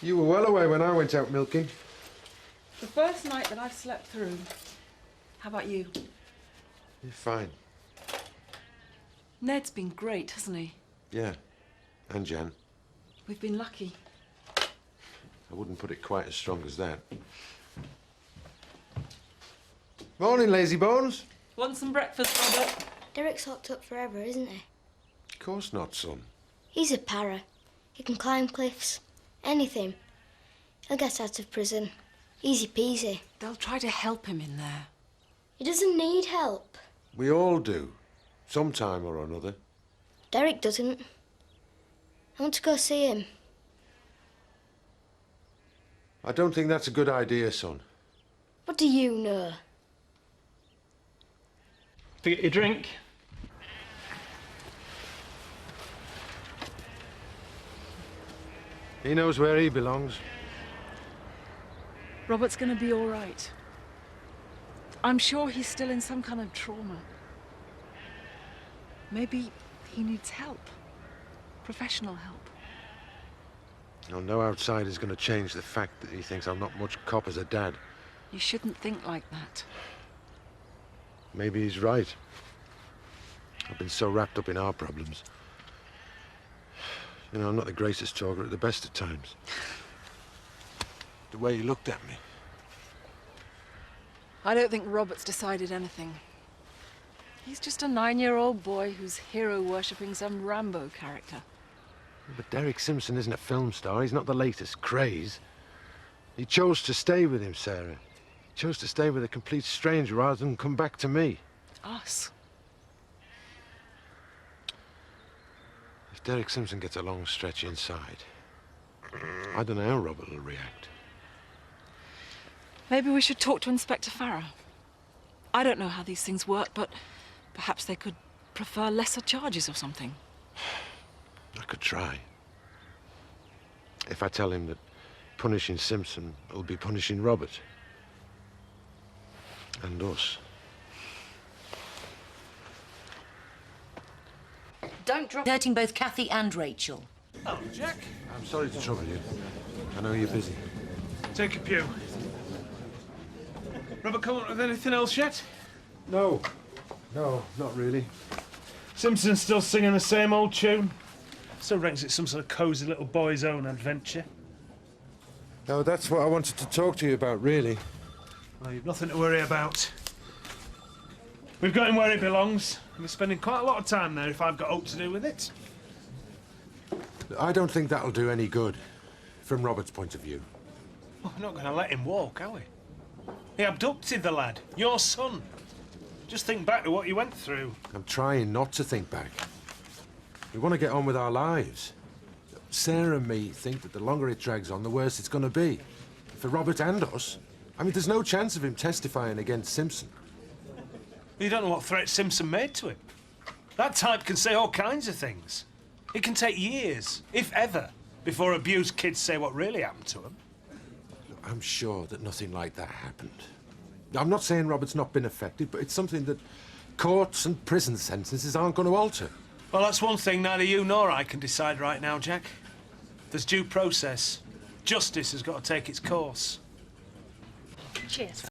You were well away when I went out milking. The first night that I've slept through. How about you? You're fine. Ned's been great, hasn't he? Yeah. And Jan. We've been lucky. I wouldn't put it quite as strong as that. Morning, lazy bones. Want some breakfast, Robert? Derek's locked up forever, isn't he? Of course not, son. He's a para. He can climb cliffs. Anything. He'll get out of prison. Easy peasy. They'll try to help him in there. He doesn't need help. We all do. Sometime or another. Derek doesn't. I want to go see him. I don't think that's a good idea, son. What do you know? To get your drink. He knows where he belongs. Robert's going to be all right. I'm sure he's still in some kind of trauma. Maybe he needs help. Professional help. Oh, no outsider's going to change the fact that he thinks I'm not much cop as a dad. You shouldn't think like that. Maybe he's right. I've been so wrapped up in our problems. You know, I'm not the greatest talker at the best of times. The way he looked at me. I don't think Robert's decided anything. He's just a 9-year-old boy who's hero-worshipping some Rambo character. But Derek Simpson isn't a film star. He's not the latest craze. He chose to stay with him, Sarah. He chose to stay with a complete stranger rather than come back to me. Us. If Derek Simpson gets a long stretch inside, I don't know how Robert will react. Maybe we should talk to Inspector Farrer. I don't know how these things work, but perhaps they could prefer lesser charges or something. I could try. If I tell him that punishing Simpson will be punishing Robert. And us. Don't drop hurting both Kathy and Rachel. Oh, Jack. I'm sorry to trouble you. I know you're busy. Take a pew. Robert, come up with anything else yet? No. No, not really. Simpson's still singing the same old tune. Still reckons it's some sort of cosy little boy's own adventure. No, that's what I wanted to talk to you about, really. Well, you've nothing to worry about. We've got him where he belongs. We're spending quite a lot of time there if I've got aught to do with it. I don't think that'll do any good, from Robert's point of view. Well, we're not going to let him walk, are we? He abducted the lad, your son. Just think back to what you went through. I'm trying not to think back. We want to get on with our lives. Sarah and me think that the longer it drags on, the worse it's going to be. For Robert and us. I mean, there's no chance of him testifying against Simpson. You don't know what threat Simpson made to him. That type can say all kinds of things. It can take years, if ever, before abused kids say what really happened to them. I'm sure that nothing like that happened. I'm not saying Robert's not been affected, but it's something that courts and prison sentences aren't going to alter. Well, that's one thing neither you nor I can decide right now, Jack. There's due process. Justice has got to take its course. Cheers.